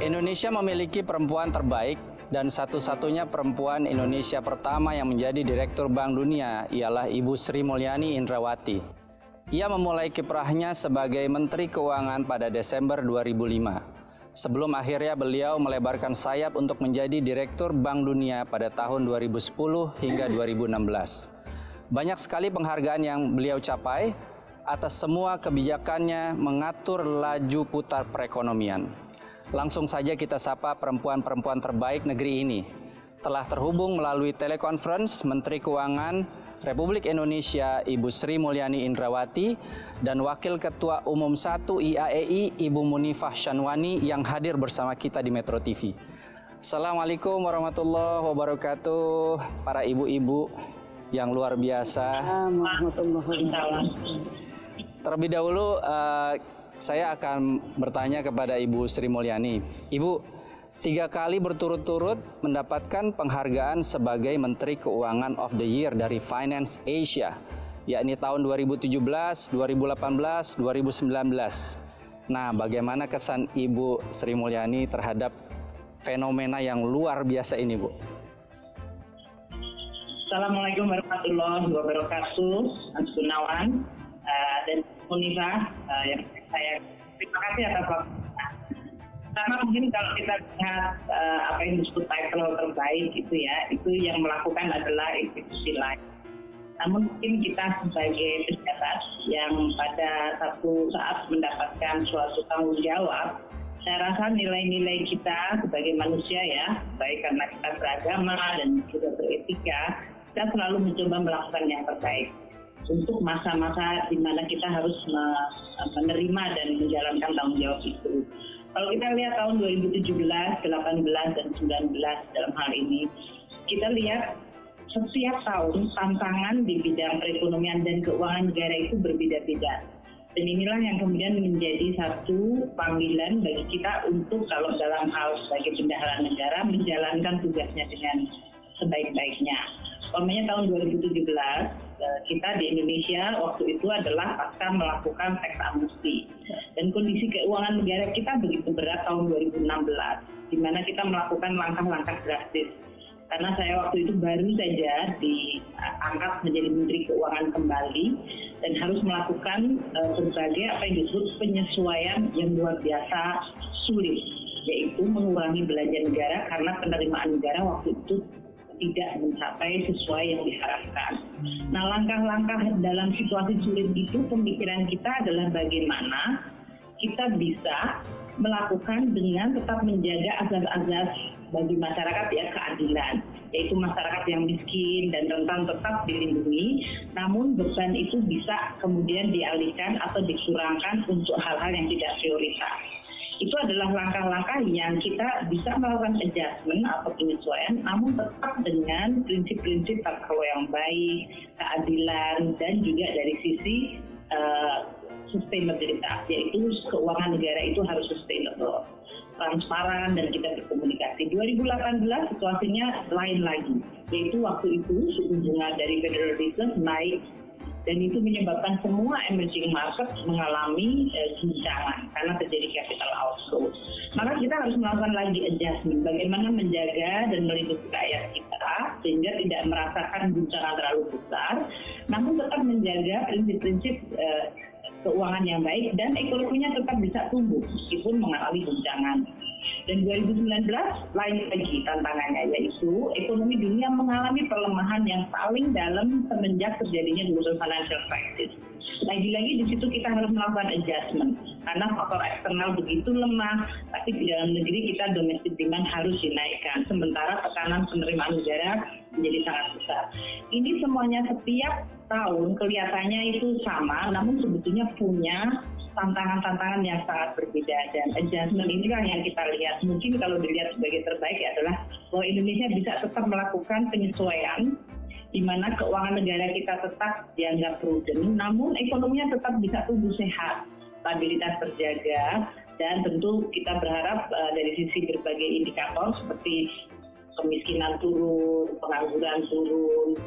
Indonesia memiliki perempuan terbaik dan satu-satunya perempuan Indonesia pertama yang menjadi Direktur Bank Dunia ialah Ibu Sri Mulyani Indrawati. Ia memulai kiprahnya sebagai Menteri Keuangan pada Desember 2005. Sebelum akhirnya beliau melebarkan sayap untuk menjadi Direktur Bank Dunia pada tahun 2010 hingga 2016. Banyak sekali penghargaan yang beliau capai atas semua kebijakannya mengatur laju putar perekonomian. Langsung saja kita sapa perempuan-perempuan terbaik negeri ini. Telah terhubung melalui telekonferensi Menteri Keuangan Republik Indonesia Ibu Sri Mulyani Indrawati dan Wakil Ketua Umum 1 IAEI Ibu Munifah Shanwani yang hadir bersama kita di Metro TV. Assalamualaikum warahmatullahi wabarakatuh, para ibu-ibu yang luar biasa. Terlebih dahulu saya akan bertanya kepada Ibu Sri Mulyani. Ibu, 3 kali berturut-turut mendapatkan penghargaan sebagai Menteri Keuangan of the Year dari Finance Asia, yakni tahun 2017, 2018, 2019. Nah, bagaimana kesan Ibu Sri Mulyani terhadap fenomena yang luar biasa ini, Bu? Assalamualaikum warahmatullahi wabarakatuh, Mas Gunawan dan Munifah, yang saya terima kasih atas waktunya. Karena mungkin kalau kita lihat apa yang disebut title terbaik itu ya, itu yang melakukan adalah institusi lain. Namun mungkin kita sebagai pejabat yang pada satu saat mendapatkan suatu tanggung jawab, saya rasa nilai-nilai kita sebagai manusia ya, baik karena kita beragama dan juga beretika, kita selalu mencoba melakukan yang terbaik untuk masa-masa di mana kita harus menerima dan menjalankan tanggung jawab itu. Kalau kita lihat tahun 2017, 18, dan 19 dalam hal ini, kita lihat setiap tahun tantangan di bidang perekonomian dan keuangan negara itu berbeda-beda. Dan inilah yang kemudian menjadi satu panggilan bagi kita untuk kalau dalam hal sebagai bendahara negara menjalankan tugasnya dengan sebaik-baiknya. Umpamanya tahun 2017, kita di Indonesia waktu itu adalah pasca melakukan teks amnesti. Dan kondisi keuangan negara kita begitu berat tahun 2016, di mana kita melakukan langkah-langkah drastis. Karena saya waktu itu baru saja diangkat menjadi Menteri Keuangan kembali dan harus melakukan berbagai apa yang disebut penyesuaian yang luar biasa sulit, yaitu mengurangi belanja negara karena penerimaan negara waktu itu tidak mencapai sesuai yang diharapkan. Nah, langkah-langkah dalam situasi sulit itu pemikiran kita adalah bagaimana kita bisa melakukan dengan tetap menjaga azas-azas bagi masyarakat ya, keadilan, yaitu masyarakat yang miskin dan rentan tetap dilindungi, namun beban itu bisa kemudian dialihkan atau dikurangkan untuk hal-hal yang tidak prioritas. Itu adalah langkah-langkah yang kita bisa melakukan adjustment atau penyesuaian, namun tetap dengan prinsip-prinsip tata kelola yang baik, keadilan, dan juga dari sisi sustainability, yaitu keuangan negara itu harus sustainable, transparan, dan kita berkomunikasi. 2018 situasinya lain lagi, yaitu waktu itu suku bunga dari Federal Reserve naik, dan itu menyebabkan semua emerging market mengalami guncangan karena terjadi capital outflow. Maka kita harus melakukan lagi adjustment, bagaimana menjaga dan melindungi rakyat kita sehingga tidak merasakan guncangan terlalu besar, namun tetap menjaga prinsip-prinsip keuangan yang baik dan ekonominya tetap bisa tumbuh meskipun mengalami guncangan. Dan 2019 lain lagi tantangannya, yaitu ekonomi dunia mengalami pelemahan yang paling dalam semenjak terjadinya global financial crisis. Lagi-lagi di situ kita harus melakukan adjustment karena faktor eksternal begitu lemah, tapi di dalam negeri kita domestic demand harus dinaikkan, sementara tekanan penerimaan negara menjadi sangat besar. Ini semuanya setiap tahun kelihatannya itu sama, namun sebetulnya punya tantangan-tantangan yang sangat berbeda, dan adjustment inilah yang kita lihat. Mungkin kalau dilihat sebagai terbaik adalah bahwa Indonesia bisa tetap melakukan penyesuaian di mana keuangan negara kita tetap dianggap prudent, namun ekonominya tetap bisa tumbuh sehat, stabilitas terjaga, dan tentu kita berharap dari sisi berbagai indikator seperti kemiskinan turun, pengangguran turun,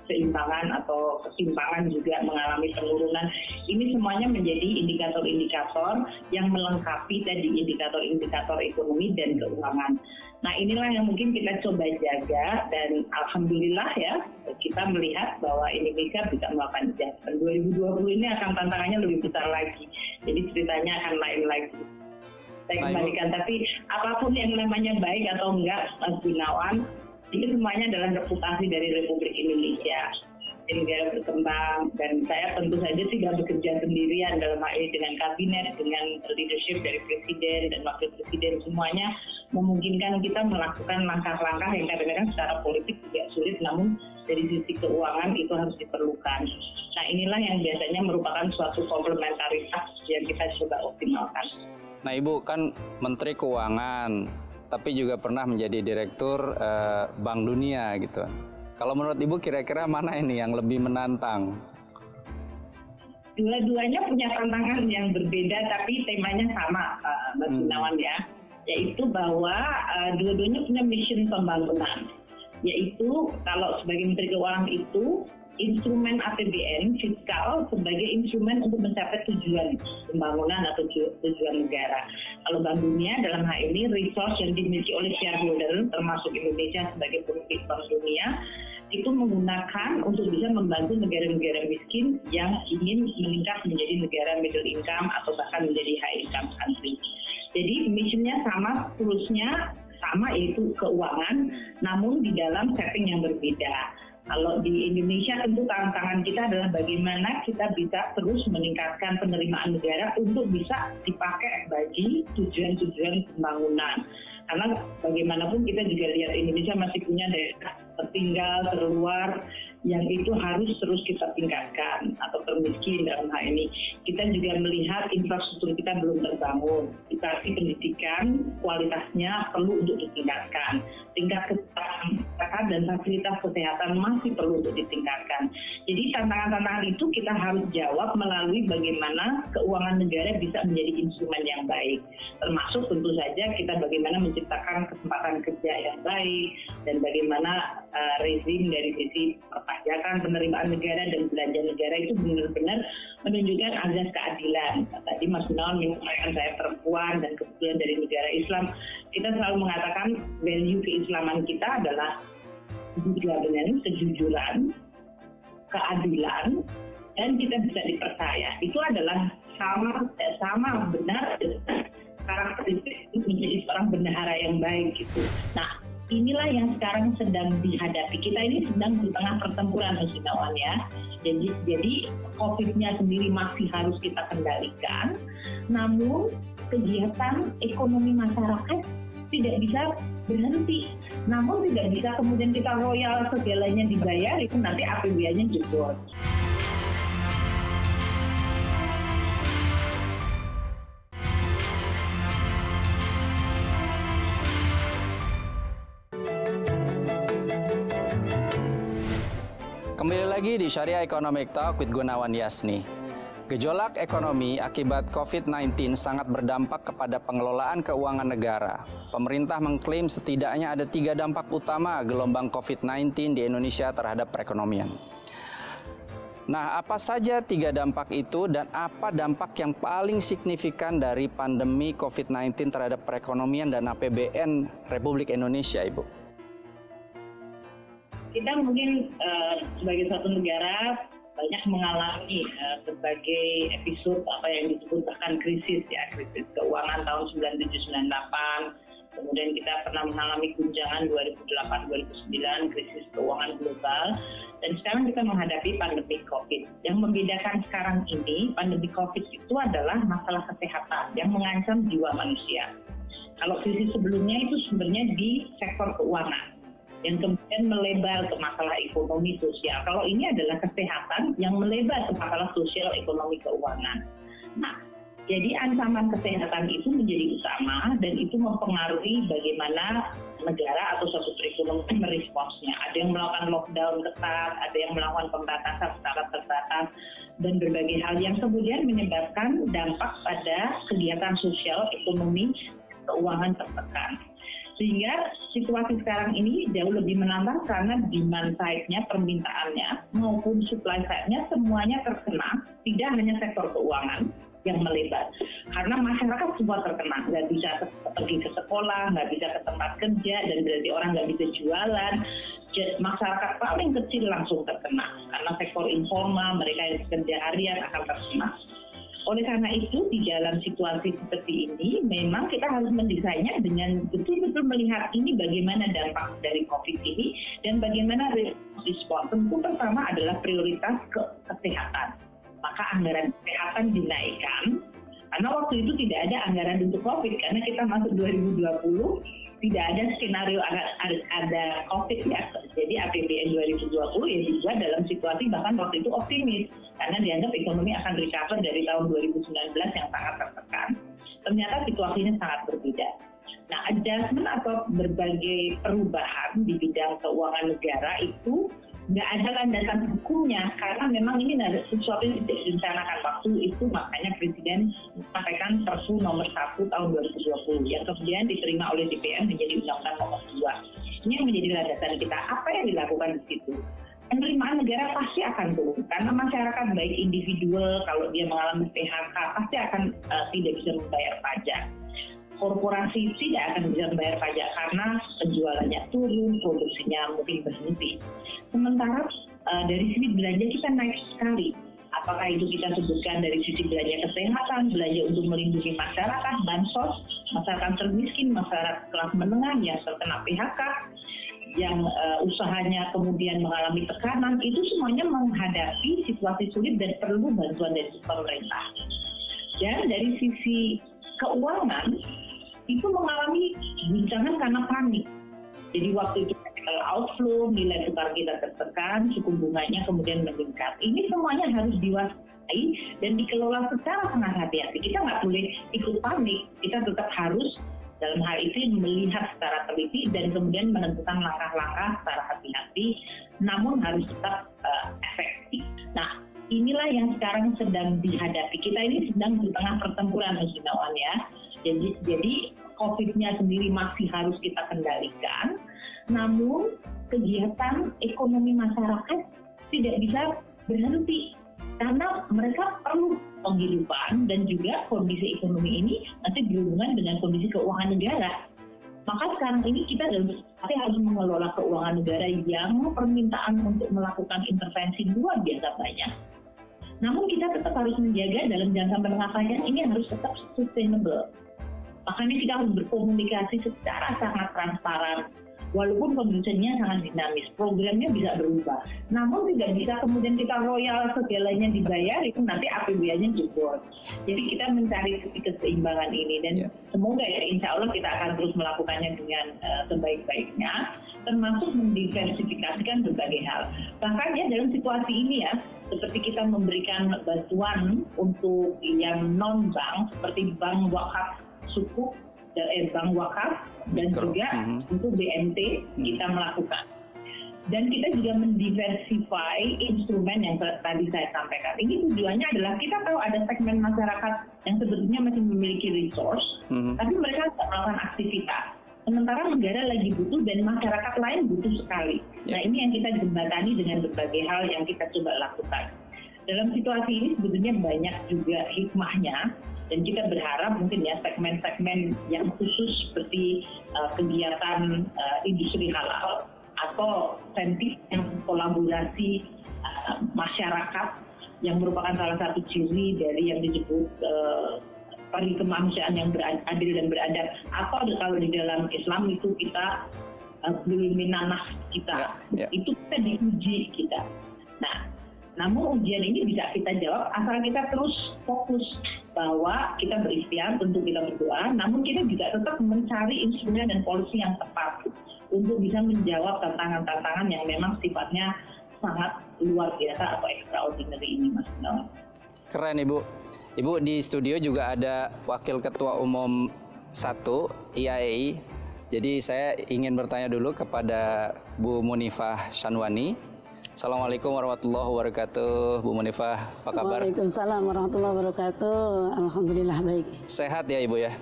keseimbangan atau kesimpangan juga mengalami penurunan. Ini semuanya menjadi indikator-indikator yang melengkapi tadi indikator-indikator ekonomi dan keuangan. Nah, inilah yang mungkin kita coba jaga, dan alhamdulillah ya kita melihat bahwa Indonesia bisa melakukan adjustment. 2020 ini akan tantangannya lebih besar lagi. Jadi ceritanya akan lain lagi. Saya kembalikan, tapi apapun yang namanya baik atau enggak, Mas Gunawan, itu semuanya adalah reputasi dari Republik Indonesia, negara berkembang, dan saya tentu saja tidak bekerja sendirian dalam hal ini, dengan kabinet, dengan leadership dari presiden dan wakil presiden, semuanya memungkinkan kita melakukan langkah-langkah yang kadang-kadang secara politik juga sulit, namun dari sisi keuangan itu harus diperlukan. Nah, inilah yang biasanya merupakan suatu komplementaritas yang kita coba optimalkan. Nah, Ibu kan Menteri Keuangan, tapi juga pernah menjadi Direktur Bank Dunia gitu. Kalau menurut Ibu kira-kira mana ini yang lebih menantang? Dua-duanya punya tantangan yang berbeda, tapi temanya sama, Mas Gunawan ya, yaitu bahwa dua-duanya punya mission pembangunan. Yaitu kalau sebagai Menteri Keuangan itu instrumen APBN fiskal sebagai instrumen untuk mencapai tujuan pembangunan atau tujuan negara. Kalau Bank Dunia dalam hal ini resource yang dimiliki oleh shareholder termasuk Indonesia sebagai pemilik Bank Dunia itu menggunakan untuk bisa membantu negara-negara miskin yang ingin meningkat menjadi negara middle income atau bahkan menjadi high income country. Jadi missionnya sama, tulusnya sama, yaitu keuangan, namun di dalam setting yang berbeda. Kalau di Indonesia tentu tantangan kita adalah bagaimana kita bisa terus meningkatkan penerimaan negara untuk bisa dipakai bagi tujuan-tujuan pembangunan. Karena bagaimanapun kita juga lihat Indonesia masih punya daerah tertinggal, terluar, yang itu harus terus kita tingkatkan atau termiskin dalam hal ini. Kita juga melihat infrastruktur kita belum terbangun. Edukasi pendidikan kualitasnya perlu untuk ditingkatkan. Tingkat kesehatan dan fasilitas kesehatan masih perlu untuk ditingkatkan. Jadi tantangan-tantangan itu kita harus jawab melalui bagaimana keuangan negara bisa menjadi instrumen yang baik. Termasuk tentu saja kita bagaimana menciptakan kesempatan kerja yang baik dan bagaimana rezim dari sisi perpajakan, penerimaan negara dan belanja negara itu benar-benar menunjukkan azas keadilan. Tadi Mas Gunawan mengatakan saya perempuan dan kebetulan dari negara Islam, kita selalu mengatakan value keislaman kita adalah governance, kejujuran, keadilan, dan kita bisa dipercaya. Itu adalah sama benar karakteristik menjadi seorang bendahara yang baik gitu. Nah, inilah yang sekarang sedang dihadapi. Kita ini sedang di tengah pertempuran, Mas Gunawan ya. Jadi COVID-nya sendiri masih harus kita kendalikan. Namun kegiatan ekonomi masyarakat tidak bisa berhenti. Namun tidak bisa kemudian kita royal segalanya dibayar, itu nanti APBN-nya jebol. Kembali lagi di Syariah Economic Talk with Gunawan Yasni. Gejolak ekonomi akibat COVID-19 sangat berdampak kepada pengelolaan keuangan negara. Pemerintah mengklaim setidaknya ada 3 dampak utama gelombang COVID-19 di Indonesia terhadap perekonomian. Nah, apa saja 3 dampak itu dan apa dampak yang paling signifikan dari pandemi COVID-19 terhadap perekonomian dan APBN Republik Indonesia, Ibu? Kita mungkin sebagai satu negara banyak mengalami berbagai episode apa yang disebut bahkan krisis keuangan tahun 97-98, kemudian kita pernah mengalami guncangan 2008-2009, krisis keuangan global, dan sekarang kita menghadapi pandemi COVID. Yang membedakan sekarang ini, pandemi COVID itu adalah masalah kesehatan yang mengancam jiwa manusia. Kalau krisis sebelumnya itu sebenarnya di sektor keuangan, yang kemudian melebar ke masalah ekonomi sosial. Kalau ini adalah kesehatan yang melebar ke masalah sosial, ekonomi, keuangan. Nah, jadi ancaman kesehatan itu menjadi utama dan itu mempengaruhi bagaimana negara atau suatu perekonomian meresponsnya. Ada yang melakukan lockdown ketat, ada yang melakukan pembatasan secara terbatas, dan berbagai hal yang kemudian menyebabkan dampak pada kegiatan sosial, ekonomi, keuangan tertekan. Sehingga situasi sekarang ini jauh lebih menantang karena demand side-nya, permintaannya, maupun supply side-nya semuanya terkena, tidak hanya sektor keuangan yang melebar. Karena masyarakat semua terkena, nggak bisa pergi ke sekolah, nggak bisa ke tempat kerja, dan berarti orang nggak bisa jualan. Masyarakat paling kecil langsung terkena, karena sektor informal, mereka yang bekerja harian akan terkena. Oleh karena itu, di dalam situasi seperti ini, memang kita harus mendesainnya dengan betul-betul melihat ini bagaimana dampak dari COVID ini dan bagaimana respon. Tentu pertama adalah prioritas kesehatan. Maka anggaran kesehatan dinaikkan, karena waktu itu tidak ada anggaran untuk COVID, karena kita masuk 2020, tidak ada skenario ada COVID ya. Jadi APBN 2020 ya juga dalam situasi bahkan waktu itu optimis, karena dianggap ekonomi akan recover dari tahun 2019 yang sangat tertekan. Ternyata situasinya sangat berbeda. Nah, adjustment atau berbagai perubahan di bidang keuangan negara itu nggak ada landasan hukumnya, karena memang ini sesuatu yang tidak direncanakan waktu itu. Makanya Presiden sampaikan Perpu nomor 1 tahun 2020 yang kemudian diterima oleh DPR menjadi Undang-Undang nomor 2. Ini yang menjadi landasan kita. Apa yang dilakukan di situ? Penerimaan negara pasti akan turun, karena masyarakat baik individual kalau dia mengalami PHK pasti akan tidak bisa membayar pajak. Korporasi tidak akan bisa membayar pajak karena penjualannya turun, produksinya mungkin berhenti. Sementara dari sisi belanja kita naik sekali. Apakah itu kita sebutkan dari sisi belanja kesehatan, belanja untuk melindungi masyarakat, bansos, masyarakat termiskin, masyarakat kelas menengah yang terkena PHK, yang usahanya kemudian mengalami tekanan, itu semuanya menghadapi situasi sulit dan perlu bantuan dari pemerintah. Dan dari sisi keuangan, itu mengalami guncangan karena panik. Jadi waktu itu capital outflow, nilai tukar kita tertekan, suku bunganya kemudian meningkat. Ini semuanya harus diwaspadai dan dikelola secara sangat hati-hati. Kita nggak boleh ikut panik, kita tetap harus dalam hal itu melihat secara teliti dan kemudian menentukan langkah-langkah secara hati-hati, namun harus tetap efektif. Nah, inilah yang sekarang sedang dihadapi. Kita ini sedang di tengah pertempuran, Mas Gunawan ya. Jadi COVID-nya sendiri masih harus kita kendalikan, namun kegiatan ekonomi masyarakat tidak bisa berhenti karena mereka perlu penghidupan dan juga kondisi ekonomi ini nanti berhubungan dengan kondisi keuangan negara. Maka sekarang ini kita harus mengelola keuangan negara yang permintaan untuk melakukan intervensi luar biasa banyak. Namun kita tetap harus menjaga dalam jangka menengah panjang ini harus tetap sustainable. Makanya kita harus berkomunikasi secara sangat transparan. Walaupun kondisinya sangat dinamis, programnya bisa berubah. Namun tidak bisa kemudian kita royal segalanya dibayar, itu nanti APBN-nya jebol. Jadi kita mencari keseimbangan ini dan semoga ya insya Allah kita akan terus melakukannya dengan sebaik-baiknya, termasuk mendiversifikasikan berbagai hal. Bahkan ya dalam situasi ini ya, seperti kita memberikan bantuan untuk yang non-bank, seperti bank wakaf sukuk, bank wakaf dan juga untuk BMT kita melakukan. Dan kita juga mendiversify instrumen yang tadi saya sampaikan. Ini tujuannya adalah kita tahu ada segmen masyarakat yang sebetulnya masih memiliki resource, tapi mereka tidak melakukan aktivitas. Sementara negara lagi butuh dan masyarakat lain butuh sekali. Nah ini yang kita jembatani dengan berbagai hal yang kita coba lakukan. Dalam situasi ini sebetulnya banyak juga hikmahnya. Dan kita berharap mungkin ya segmen-segmen yang khusus seperti kegiatan industri halal atau sentif yang kolaborasi masyarakat yang merupakan salah satu ciri dari yang disebut peri kemanusiaan yang adil dan beradab. Atau kalau di dalam Islam itu kita minanah kita, itu kita diuji kita. Nah, namun ujian ini bisa kita jawab asal kita terus fokus bahwa kita berikhtiar, tentu kita berdoa, namun kita juga tetap mencari instrumen dan polisi yang tepat untuk bisa menjawab tantangan-tantangan yang memang sifatnya sangat luar biasa atau extraordinary ini, Mas Gunawan. Keren Ibu. Ibu di studio juga ada Wakil Ketua Umum 1 IAEI. Jadi saya ingin bertanya dulu kepada Bu Munifah Shanwani. Assalamualaikum warahmatullahi wabarakatuh, Bu Munifah, apa kabar? Waalaikumsalam warahmatullahi wabarakatuh. Alhamdulillah baik. Sehat ya Ibu ya?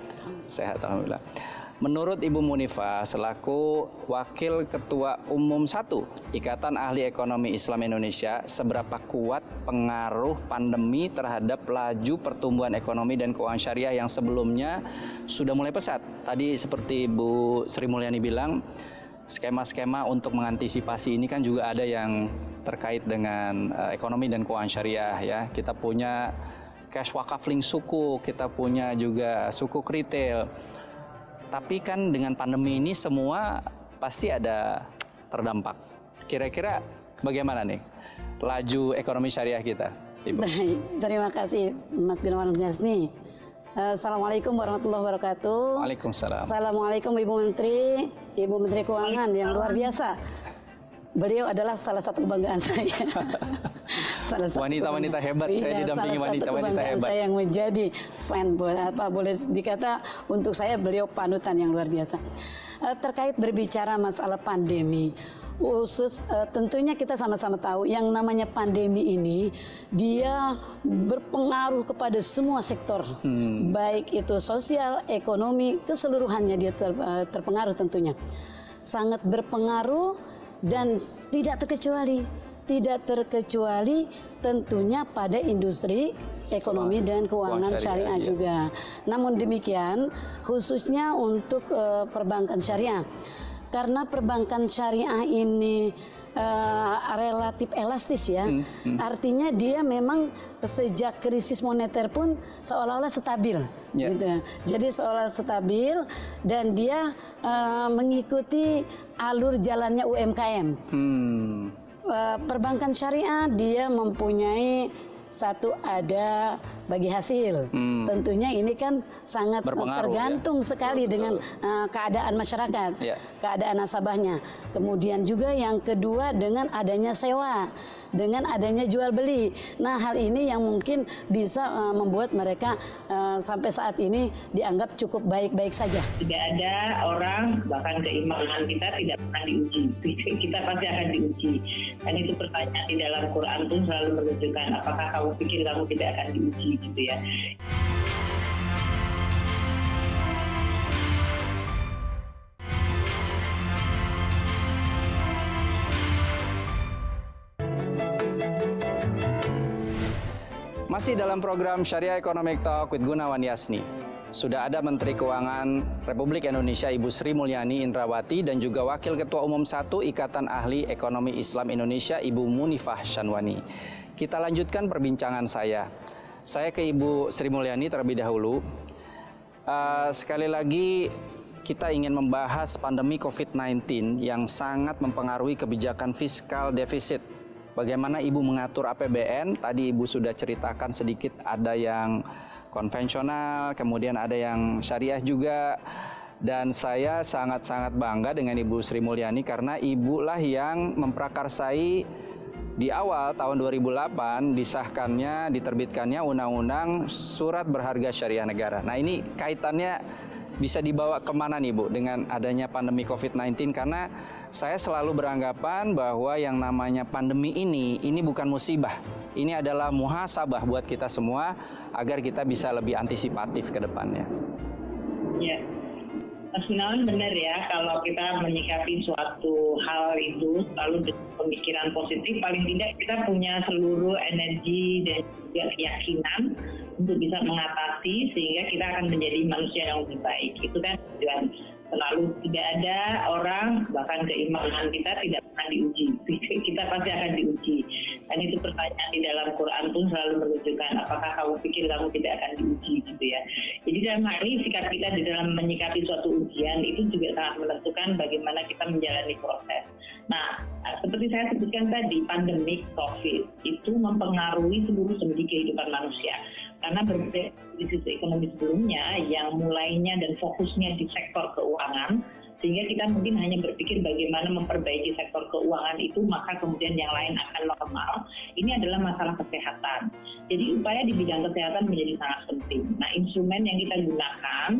Sehat, alhamdulillah. Menurut Ibu Munifah selaku Wakil Ketua Umum 1 Ikatan Ahli Ekonomi Islam Indonesia, seberapa kuat pengaruh pandemi terhadap laju pertumbuhan ekonomi dan keuangan syariah yang sebelumnya sudah mulai pesat? Tadi seperti Bu Sri Mulyani bilang, skema-skema untuk mengantisipasi ini kan juga ada yang terkait dengan ekonomi dan keuangan syariah ya. Kita punya cash wakaf link suku, kita punya juga suku retail. Tapi kan dengan pandemi ini semua pasti ada terdampak. Kira-kira bagaimana nih laju ekonomi syariah kita, Ibu? Baik, terima kasih Mas Gunawan Jasni. Assalamualaikum warahmatullahi wabarakatuh. Waalaikumsalam. Assalamualaikum Ibu Menteri Keuangan yang luar biasa. Beliau adalah salah satu kebanggaan saya. Wanita-wanita hebat, saya didampingi wanita-wanita hebat. Saya yang menjadi fan, boleh dikata untuk saya beliau panutan yang luar biasa. Terkait berbicara masalah pandemi, tentunya kita sama-sama tahu yang namanya pandemi ini dia berpengaruh kepada semua sektor, baik itu sosial, ekonomi, keseluruhannya dia terpengaruh tentunya, sangat berpengaruh. Dan tidak terkecuali tentunya pada industri ekonomi dan keuangan syariah juga. Namun demikian khususnya untuk perbankan syariah, karena perbankan syariah ini relatif elastis ya. Artinya dia memang sejak krisis moneter pun seolah-olah stabil. Gitu. Jadi seolah stabil dan dia mengikuti alur jalannya UMKM. Perbankan syariah dia mempunyai satu ada bagi hasil. Tentunya ini kan sangat tergantung sekali dengan keadaan masyarakat, keadaan nasabahnya. Kemudian juga yang kedua dengan adanya sewa, dengan adanya jual beli. Nah, hal ini yang mungkin bisa membuat mereka sampai saat ini dianggap cukup baik-baik saja. Tidak ada orang, bahkan keimanan kita tidak pernah diuji. Kita pasti akan diuji. Dan itu pertanyaan di dalam Quran pun selalu menunjukkan apakah kamu pikir kamu tidak akan diuji gitu ya. Masih dalam program Syariah Economic Talk with Gunawan Yasni. Sudah ada Menteri Keuangan Republik Indonesia Ibu Sri Mulyani Indrawati dan juga Wakil Ketua Umum 1 Ikatan Ahli Ekonomi Islam Indonesia Ibu Munifah Shanwani. Kita lanjutkan perbincangan saya. Saya ke Ibu Sri Mulyani terlebih dahulu. Sekali lagi kita ingin membahas pandemi COVID-19 yang sangat mempengaruhi kebijakan fiskal defisit. Bagaimana Ibu mengatur APBN? Tadi Ibu sudah ceritakan sedikit, ada yang konvensional, kemudian ada yang syariah juga. Dan saya sangat-sangat bangga dengan Ibu Sri Mulyani karena Ibu lah yang memprakarsai di awal tahun 2008 disahkannya, diterbitkannya Undang-Undang Surat Berharga Syariah Negara. Nah, ini kaitannya bisa dibawa kemana nih Bu dengan adanya pandemi COVID-19? Karena saya selalu beranggapan bahwa yang namanya pandemi ini bukan musibah. Ini adalah muhasabah buat kita semua agar kita bisa lebih antisipatif ke depannya. Ya, Mas Gunawan benar ya, kalau kita menyikapi suatu hal itu selalu dengan pemikiran positif, paling tidak kita punya seluruh energi dan juga keyakinan untuk bisa mengatasi sehingga kita akan menjadi manusia yang lebih baik. Itu kan tujuan. Selalu tidak ada orang, bahkan keimanan kita tidak pernah diuji. Kita pasti akan diuji. Dan itu pertanyaan di dalam Quran pun selalu menunjukkan apakah kamu pikir kamu tidak akan diuji gitu ya. Jadi dalam hal ini sikap kita di dalam menyikapi suatu ujian itu juga sangat menentukan bagaimana kita menjalani proses. Nah, seperti saya sebutkan tadi, pandemi COVID itu mempengaruhi seluruh sendi kehidupan manusia. Karena berbeda krisis ekonomi sebelumnya yang mulainya dan fokusnya di sektor keuangan, sehingga kita mungkin hanya berpikir bagaimana memperbaiki sektor keuangan itu, maka kemudian yang lain akan normal. Ini adalah masalah kesehatan. Jadi upaya di bidang kesehatan menjadi sangat penting. Nah, instrumen yang kita gunakan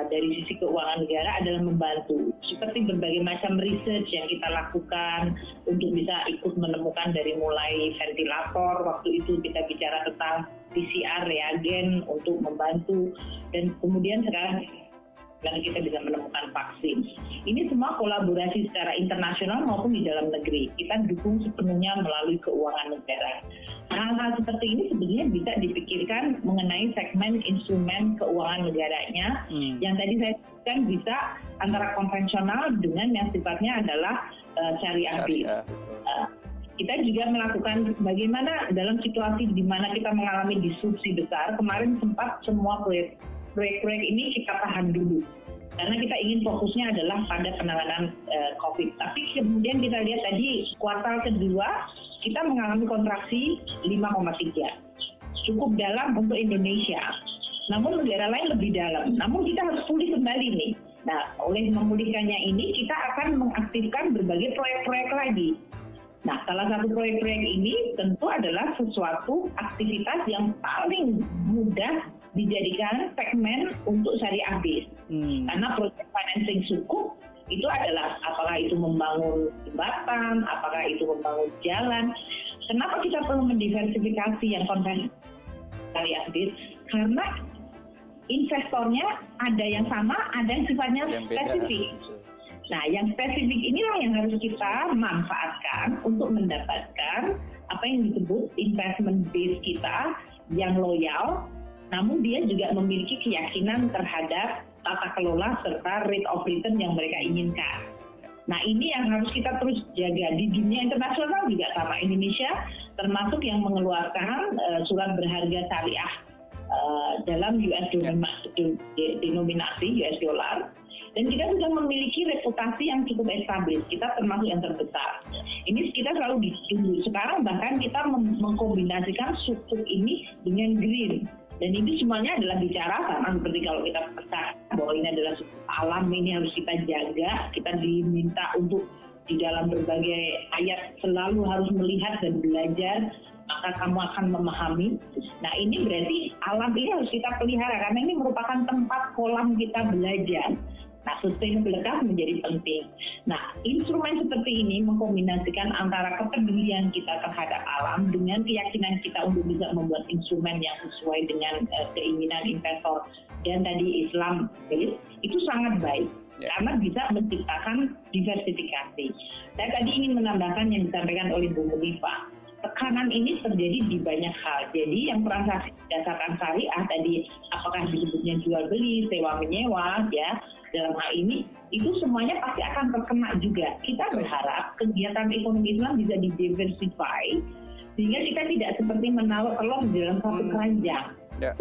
dari sisi keuangan negara adalah membantu. Seperti berbagai macam research yang kita lakukan untuk bisa ikut menemukan dari mulai ventilator, waktu itu kita bicara tentang PCR reagen untuk membantu, dan kemudian sekarang dan kita bisa menemukan vaksin. Ini semua kolaborasi secara internasional maupun di dalam negeri. Kita dukung sepenuhnya melalui keuangan negara. Hal-hal seperti ini sebenarnya bisa dipikirkan mengenai segmen instrumen keuangan negaranya, yang tadi saya sebutkan bisa antara konvensional dengan yang sifatnya adalah syariah. Kita juga melakukan bagaimana dalam situasi di mana kita mengalami disrupsi besar. Kemarin sempat semua proyek-proyek ini kita tahan dulu karena kita ingin fokusnya adalah pada penanganan COVID. Tapi kemudian kita lihat tadi kuartal kedua kita mengalami kontraksi 5,3. Cukup dalam untuk Indonesia. Namun negara lain lebih dalam. Namun kita harus pulih kembali nih. Nah, oleh memulihkannya ini kita akan mengaktifkan berbagai proyek-proyek lagi. Nah, salah satu proyek-proyek ini tentu adalah sesuatu aktivitas yang paling mudah dijadikan segmen untuk syariah base. Karena proses financing suku itu adalah apakah itu membangun jembatan, apakah itu membangun jalan. Kenapa kita perlu mendiversifikasi yang konvensional syariah base? Karena investornya ada yang sama, ada yang sifatnya spesifik. Nah, yang spesifik inilah yang harus kita manfaatkan untuk mendapatkan apa yang disebut investment base kita yang loyal, namun dia juga memiliki keyakinan terhadap tata kelola serta rate of return yang mereka inginkan. Nah, ini yang harus kita terus jaga. Di dunia internasional juga sama. Indonesia termasuk yang mengeluarkan surat berharga syariah dalam US denominasi US dollar. Dan kita sudah memiliki reputasi yang cukup established. Kita termasuk yang terbesar. Ini kita selalu ditunggu. Sekarang bahkan kita mengkombinasikan sukuk ini dengan green. Dan ini semuanya adalah bicara sama seperti kalau kita percaya bahwa ini adalah sukuk alam, ini harus kita jaga. Kita diminta untuk di dalam berbagai ayat selalu harus melihat dan belajar, maka kamu akan memahami. Nah, ini berarti alam ini harus kita pelihara karena ini merupakan tempat kolam kita belajar. Nah, sustainability menjadi penting. Nah, instrumen seperti ini mengkombinasikan antara kepedulian kita terhadap alam dengan keyakinan kita untuk bisa membuat instrumen yang sesuai dengan keinginan investor dan tadi Islam itu sangat baik. Karena bisa menciptakan diversifikasi. Saya tadi ingin menambahkan yang disampaikan oleh Bu Munifah. Tekanan ini terjadi di banyak hal. Jadi yang transaksi berdasarkan syariah tadi, apakah disebutnya jual beli, sewa menyewa, ya dalam hal ini itu semuanya pasti akan terkena juga. Kita berharap kegiatan ekonomi Islam bisa didiversify sehingga kita tidak seperti menaruh telur di dalam satu keranjang.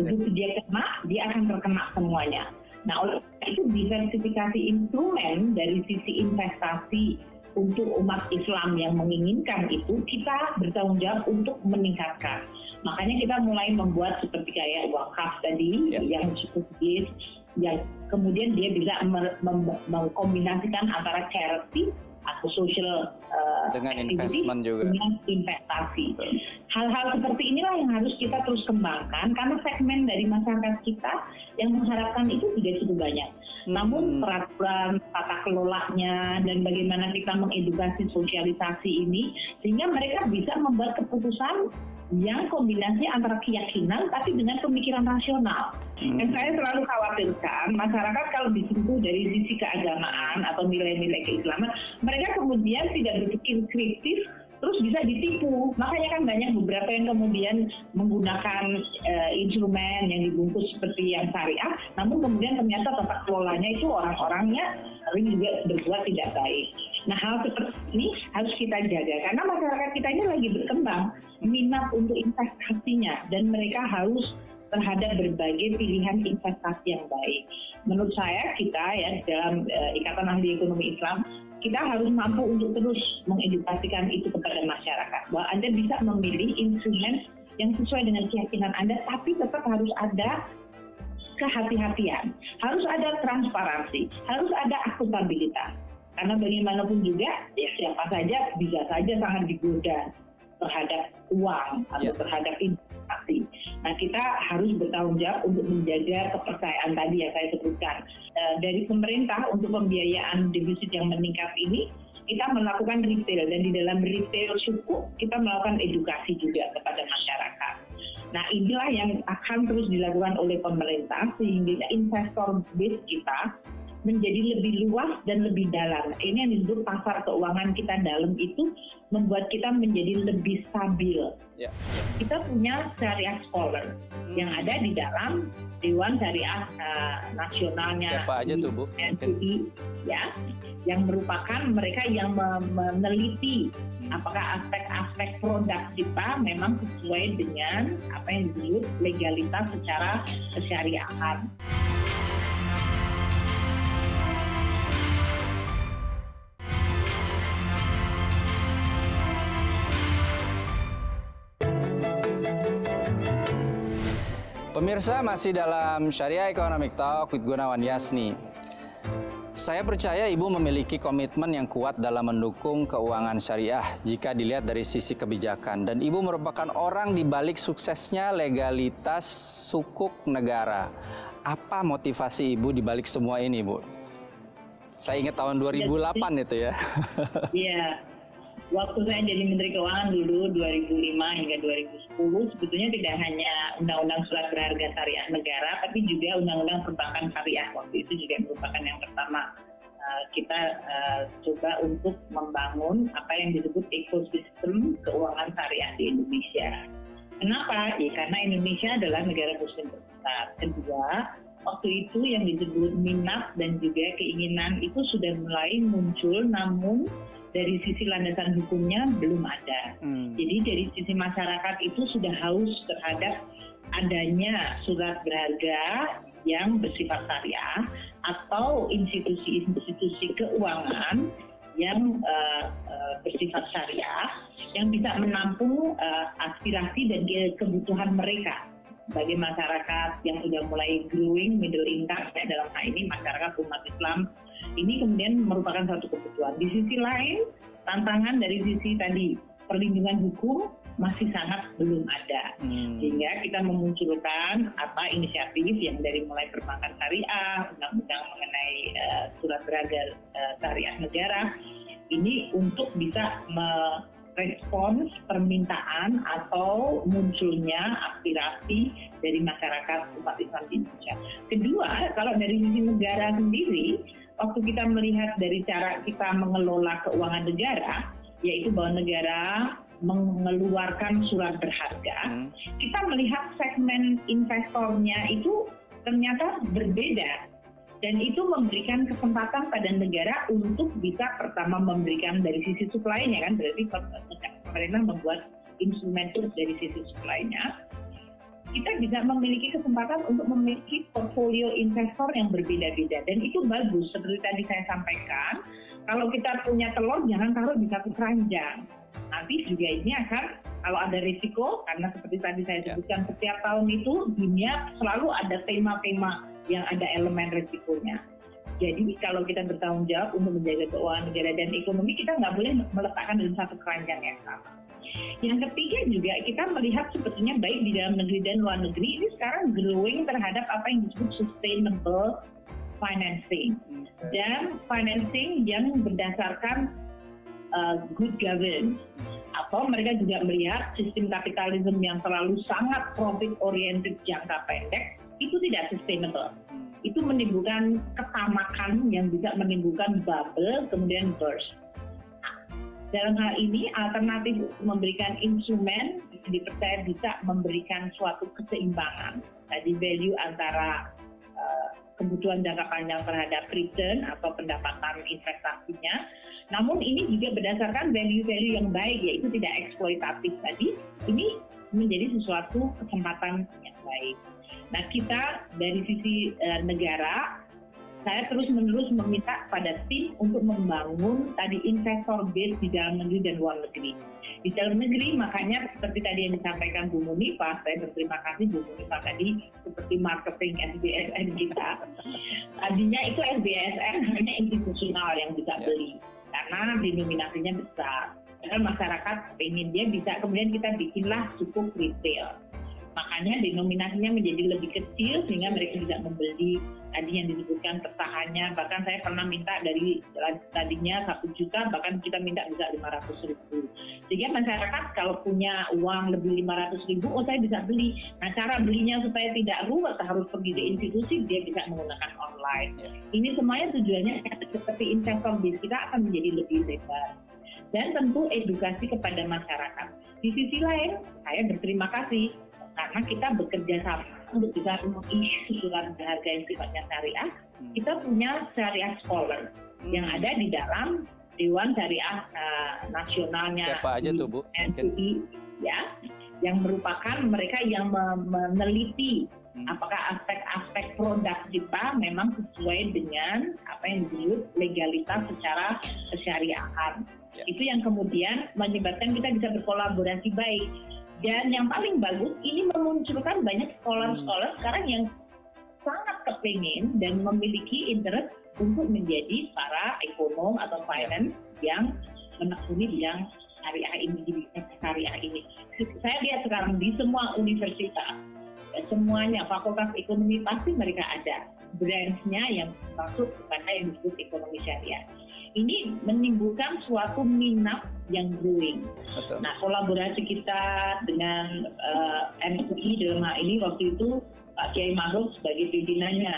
Begitu dia kena, dia akan terkena semuanya. Nah, oleh itu diversifikasi instrumen dari sisi investasi untuk umat Islam yang menginginkan itu, kita bertanggung jawab untuk meningkatkan. Makanya kita mulai membuat seperti kayak wakaf tadi, yang cukup base, yang kemudian dia bisa mengkombinasikan antara charity atau social dengan investment juga. Dengan investasi. Hal-hal seperti inilah yang harus kita terus kembangkan, karena segmen dari masyarakat kita yang mengharapkan itu juga cukup banyak. Namun peraturan tata kelolanya dan bagaimana kita mengedukasi sosialisasi ini sehingga mereka bisa membuat keputusan yang kombinasi antara keyakinan tapi dengan pemikiran rasional. Dan saya selalu khawatirkan masyarakat kalau disentuh dari sisi keagamaan atau nilai-nilai keislaman, mereka kemudian tidak berpikir kritis terus bisa ditipu. Makanya kan banyak beberapa yang kemudian menggunakan instrumen yang dibungkus seperti yang syariah, namun kemudian ternyata tata kelolanya itu orang-orangnya sering juga berbuat tidak baik. Nah, hal seperti ini harus kita jaga karena masyarakat kita ini lagi berkembang minat untuk investasinya dan mereka harus terhadap berbagai pilihan investasi yang baik. Menurut saya kita ya dalam Ikatan Ahli Ekonomi Islam kita harus mampu untuk terus mengedukasikan itu kepada masyarakat bahwa Anda bisa memilih instrumen yang sesuai dengan keyakinan Anda, tapi tetap harus ada kehati-hatian, harus ada transparansi, harus ada akuntabilitas. Karena bagaimanapun juga, ya siapa saja bisa saja sangat digoda terhadap uang atau terhadap investasi. Nah, kita harus bertanggung jawab untuk menjaga kepercayaan tadi yang saya sebutkan. Dari pemerintah untuk pembiayaan defisit yang meningkat ini, kita melakukan retail dan di dalam retail suku kita melakukan edukasi juga kepada masyarakat. Nah, inilah yang akan terus dilakukan oleh pemerintah sehingga investor base kita menjadi lebih luas dan lebih dalam. Ini yang disebut pasar keuangan kita dalam itu membuat kita menjadi lebih stabil. Ya. Kita punya Syariah Scholar yang ada di dalam Dewan Syariah Nasionalnya. Siapa aja tuh, Bu? NCI, ya, yang merupakan mereka yang meneliti apakah aspek-aspek produk kita memang sesuai dengan apa yang disebut legalitas secara kesyariahan. Pemirsa, masih dalam Syariah Economic Talk with Gunawan Yasni. Saya percaya Ibu memiliki komitmen yang kuat dalam mendukung keuangan syariah jika dilihat dari sisi kebijakan. Dan Ibu merupakan orang di balik suksesnya legalitas sukuk negara. Apa motivasi Ibu di balik semua ini, Bu? Saya ingat tahun 2008 itu ya. Iya. Waktu saya jadi Menteri Keuangan dulu 2005 hingga 2010 sebetulnya tidak hanya Undang-Undang Surat Berharga Syariah Negara tapi juga Undang-Undang Perbankan Syariah waktu itu juga merupakan yang pertama kita coba untuk membangun apa yang disebut ekosistem keuangan syariah di Indonesia. Kenapa? Ya, karena Indonesia adalah negara muslim terbesar. Kedua, waktu itu yang disebut minat dan juga keinginan itu sudah mulai muncul namun dari sisi landasan hukumnya belum ada. Jadi dari sisi masyarakat itu sudah haus terhadap adanya surat berharga yang bersifat syariah atau institusi-institusi keuangan yang bersifat syariah yang bisa menampung aspirasi dan kebutuhan mereka sebagai masyarakat yang sudah mulai growing middle income ya, dalam hal ini masyarakat umat Islam ini kemudian merupakan satu kebutuhan. Di sisi lain, tantangan dari sisi tadi perlindungan hukum masih sangat belum ada. Sehingga kita memunculkan inisiatif yang dari mulai perbankan syariah, undang-undang mengenai surat berharga syariah negara, ini untuk bisa merespons permintaan atau munculnya aspirasi dari masyarakat umat Islam di Indonesia. Kedua, kalau dari sisi negara sendiri, waktu kita melihat dari cara kita mengelola keuangan negara, yaitu bahwa negara mengeluarkan surat berharga, kita melihat segmen investornya itu ternyata berbeda. Dan itu memberikan kesempatan pada negara untuk bisa pertama memberikan dari sisi supply-nya kan, berarti pemerintah membuat instrumen terus dari sisi supply-nya. Kita bisa memiliki kesempatan untuk memiliki portfolio investor yang berbeda-beda. Dan itu bagus, seperti tadi saya sampaikan, kalau kita punya telur jangan taruh di satu keranjang. Nanti juga ini akan, kalau ada risiko, karena seperti tadi saya sebutkan, setiap tahun itu dunia selalu ada tema-tema yang ada elemen risikonya. Jadi kalau kita bertanggung jawab untuk menjaga keuangan negara dan ekonomi, kita nggak boleh meletakkan dalam satu keranjang yang sama. Yang ketiga juga kita melihat sebetulnya baik di dalam negeri dan luar negeri ini sekarang growing terhadap apa yang disebut sustainable financing dan financing yang berdasarkan good governance, atau mereka juga melihat sistem kapitalisme yang terlalu sangat profit oriented jangka pendek itu tidak sustainable. Itu menimbulkan ketamakan yang bisa menimbulkan bubble kemudian burst. Dalam hal ini, alternatif memberikan instrumen dipercaya bisa memberikan suatu keseimbangan. Tadi value antara kebutuhan jangka panjang terhadap return atau pendapatan investasinya. Namun ini juga berdasarkan value-value yang baik, yaitu tidak eksploitatif tadi. Ini menjadi sesuatu kesempatan yang baik. Nah, kita dari sisi negara, saya terus-menerus meminta pada tim untuk membangun tadi investor base di dalam negeri dan luar negeri. Di dalam negeri makanya seperti tadi yang disampaikan Bu Munifah, saya berterima kasih Bu Munifah tadi seperti marketing SBSN kita. Tadinya itu SBSN hanya institusional yang bisa beli karena denominasinya besar. Karena masyarakat pengen dia bisa, kemudian kita bikinlah cukup retail. Makanya denominasinya menjadi lebih kecil sehingga mereka bisa membeli tadi yang disebutkan pertahannya, bahkan saya pernah minta dari tadinya 1 juta, bahkan kita minta bisa 500.000. Sehingga masyarakat kalau punya uang lebih 500.000, oh saya bisa beli. Nah, cara belinya supaya tidak ruwet harus pergi ke institusi, dia bisa menggunakan online. Ini semuanya tujuannya seperti investor base kita akan menjadi lebih lebar. Dan tentu edukasi kepada masyarakat. Di sisi lain, saya berterima kasih karena kita bekerja sama untuk bisa mengisi surat berharga yang sifatnya syariah. Kita punya syariah scholar yang ada di dalam Dewan Syariah Nasionalnya. Siapa aja tuh, Bu? NCI, ya, yang merupakan mereka yang meneliti apakah aspek-aspek produk kita memang sesuai dengan apa yang disebut legalitas secara kesyariahan. Itu yang kemudian menyebabkan kita bisa berkolaborasi baik. Dan yang paling bagus, ini memunculkan banyak scholar-scholar sekarang yang sangat kepingin dan memiliki interest untuk menjadi para ekonom atau finance yang menekuni bidang syariah ini. Saya lihat sekarang di semua universitas, semuanya fakultas ekonomi pasti mereka ada branch-nya yang masuk kepada yang disebut ekonomi syariah. Ini menimbulkan suatu minat yang growing. Betul. Nah, kolaborasi kita dengan MUI dalam hal ini waktu itu Pak Kiai Ma'ruf sebagai pimpinannya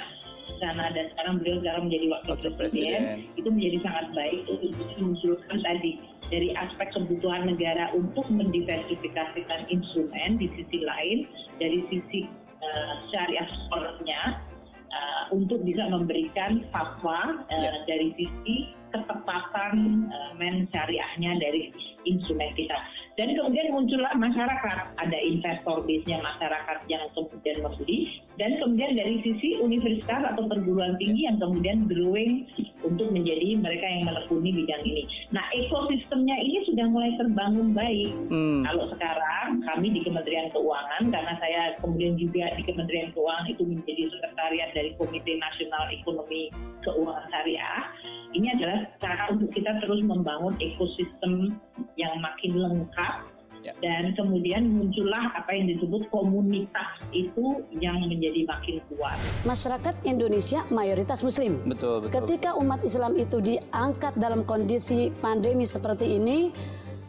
sana, dan sekarang beliau menjadi wakil presiden, itu menjadi sangat baik untuk memunculkan tadi dari aspek kebutuhan negara untuk mendiversifikasikan instrumen, di sisi lain dari sisi syariah scholarnya untuk bisa memberikan fatwa dari sisi ketepatan syariahnya dari instrumen kita. Dan kemudian muncullah masyarakat, ada investor base-nya masyarakat yang kemudian membeli, dan kemudian dari sisi universitas atau perguruan tinggi yang kemudian growing untuk menjadi mereka yang menekuni bidang ini. Nah, ekosistemnya ini sudah mulai terbangun baik. Kalau sekarang kami di Kementerian Keuangan, karena saya kemudian juga di Kementerian Keuangan itu menjadi sekretariat dari Komite Nasional Ekonomi Keuangan Syariah, ini adalah cara untuk kita terus membangun ekosistem yang makin lengkap, dan kemudian muncullah apa yang disebut komunitas itu yang menjadi makin kuat. Masyarakat Indonesia mayoritas Muslim. Betul. Ketika umat Islam itu diangkat dalam kondisi pandemi seperti ini,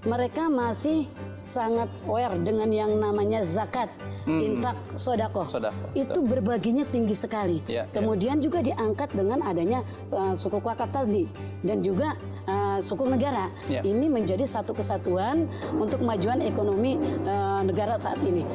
mereka masih sangat aware dengan yang namanya zakat, infak, sodakoh. Itu berbaginya tinggi sekali. Kemudian juga diangkat dengan adanya suku wakaf tadi dan juga suku negara. Ini menjadi satu kesatuan untuk kemajuan ekonomi negara saat ini.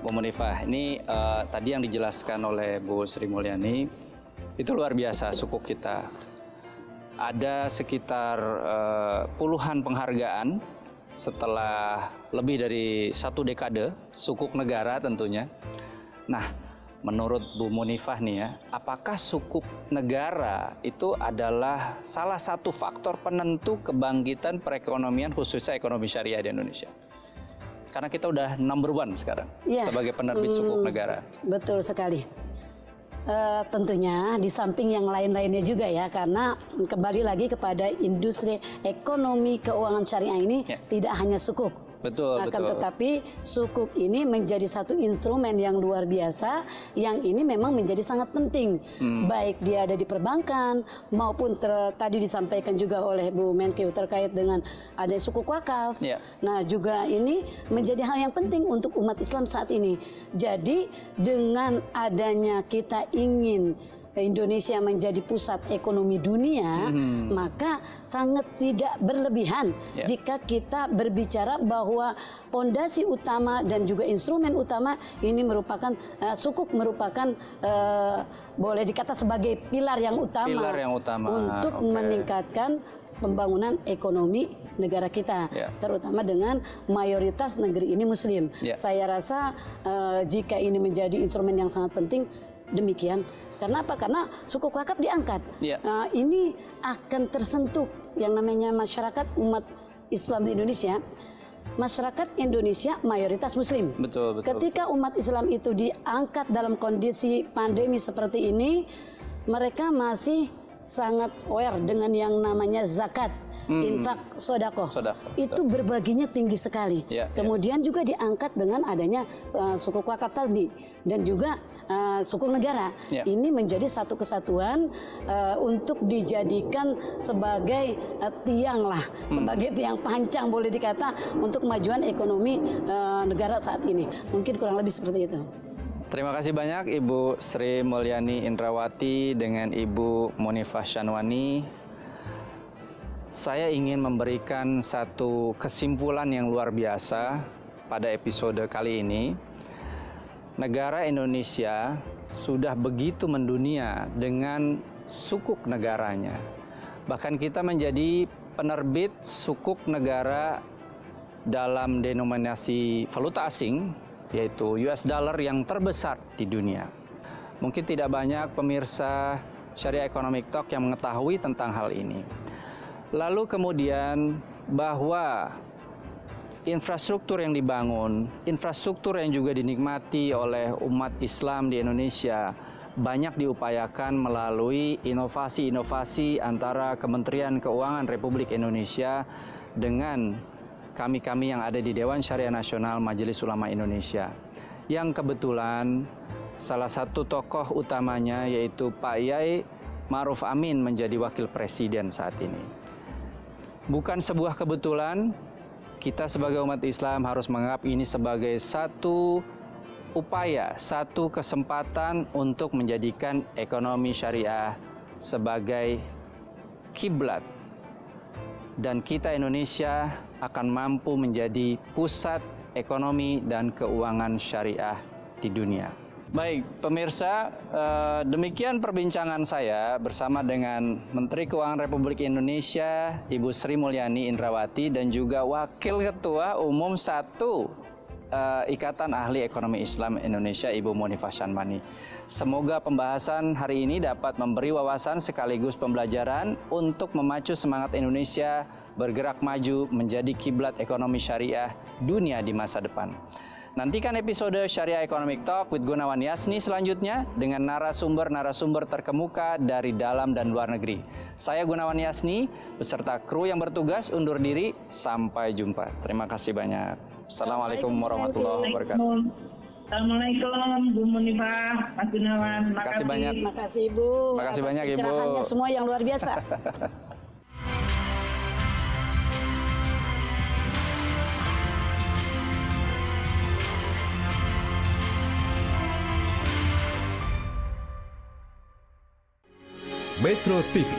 Bu Munifah, ini tadi yang dijelaskan oleh Bu Sri Mulyani itu luar biasa. Suku kita ada sekitar puluhan penghargaan setelah lebih dari 1 dekade sukuk negara tentunya. Nah, menurut Bu Munifah nih ya, apakah sukuk negara itu adalah salah satu faktor penentu kebangkitan perekonomian khususnya ekonomi syariah di Indonesia? Karena kita udah number 1 sekarang sebagai penerbit sukuk negara. Betul sekali. Tentunya di samping yang lain-lainnya juga ya, karena kembali lagi kepada industri ekonomi keuangan syariah ini tidak hanya sukuk. Betul. Tetapi sukuk ini menjadi satu instrumen yang luar biasa, yang ini memang menjadi sangat penting. Baik dia ada di perbankan maupun tadi disampaikan juga oleh Bu Menkeu terkait dengan ada sukuk wakaf. Nah, juga ini menjadi hal yang penting untuk umat Islam saat ini. Jadi dengan adanya kita ingin Indonesia menjadi pusat ekonomi dunia, maka sangat tidak berlebihan jika kita berbicara bahwa pondasi utama dan juga instrumen utama ini merupakan sukuk merupakan boleh dikata sebagai pilar yang utama untuk meningkatkan pembangunan ekonomi negara kita, terutama dengan mayoritas negeri ini Muslim. Saya rasa jika ini menjadi instrumen yang sangat penting, demikian. Karena apa? Karena sukuk wakaf diangkat. Ini akan tersentuh yang namanya masyarakat umat Islam di Indonesia. Masyarakat Indonesia mayoritas Muslim. Betul. Ketika umat Islam itu diangkat dalam kondisi pandemi seperti ini, mereka masih sangat aware dengan yang namanya zakat, infak, sodakoh. Itu berbaginya tinggi sekali. Kemudian juga diangkat dengan adanya sukuk wakaf tadi dan juga sukuk negara. Ini menjadi satu kesatuan untuk dijadikan sebagai tiang lah, sebagai tiang pancang boleh dikata untuk kemajuan ekonomi negara saat ini. Mungkin kurang lebih seperti itu. Terima kasih banyak Ibu Sri Mulyani Indrawati dengan Ibu Munifah Shanwani. Saya ingin memberikan satu kesimpulan yang luar biasa pada episode kali ini. Negara Indonesia sudah begitu mendunia dengan sukuk negaranya. Bahkan kita menjadi penerbit sukuk negara dalam denominasi valuta asing, yaitu US dollar yang terbesar di dunia. Mungkin tidak banyak pemirsa Syariah Economic Talk yang mengetahui tentang hal ini. Lalu kemudian bahwa infrastruktur yang dibangun, infrastruktur yang juga dinikmati oleh umat Islam di Indonesia banyak diupayakan melalui inovasi-inovasi antara Kementerian Keuangan Republik Indonesia dengan kami-kami yang ada di Dewan Syariah Nasional Majelis Ulama Indonesia. Yang kebetulan salah satu tokoh utamanya yaitu Pak Yai Ma'ruf Amin menjadi wakil presiden saat ini. Bukan sebuah kebetulan, kita sebagai umat Islam harus menganggap ini sebagai satu upaya, satu kesempatan untuk menjadikan ekonomi syariah sebagai kiblat. Dan kita Indonesia akan mampu menjadi pusat ekonomi dan keuangan syariah di dunia. Baik, pemirsa, demikian perbincangan saya bersama dengan Menteri Keuangan Republik Indonesia, Ibu Sri Mulyani Indrawati, dan juga Wakil Ketua Umum 1 Ikatan Ahli Ekonomi Islam Indonesia, Ibu Munifah Shanwani. Semoga pembahasan hari ini dapat memberi wawasan sekaligus pembelajaran untuk memacu semangat Indonesia bergerak maju menjadi kiblat ekonomi syariah dunia di masa depan. Nantikan episode Syariah Economic Talk with Gunawan Yasni selanjutnya dengan narasumber-narasumber terkemuka dari dalam dan luar negeri. Saya Gunawan Yasni beserta kru yang bertugas undur diri. Sampai jumpa. Terima kasih banyak. Assalamualaikum warahmatullahi wabarakatuh. Assalamualaikum Bu Munifah, Mas Gunawan. Terima kasih banyak. Terima kasih Ibu. Terima kasih banyak Ibu. Pencerahannya semua yang luar biasa. Metro TV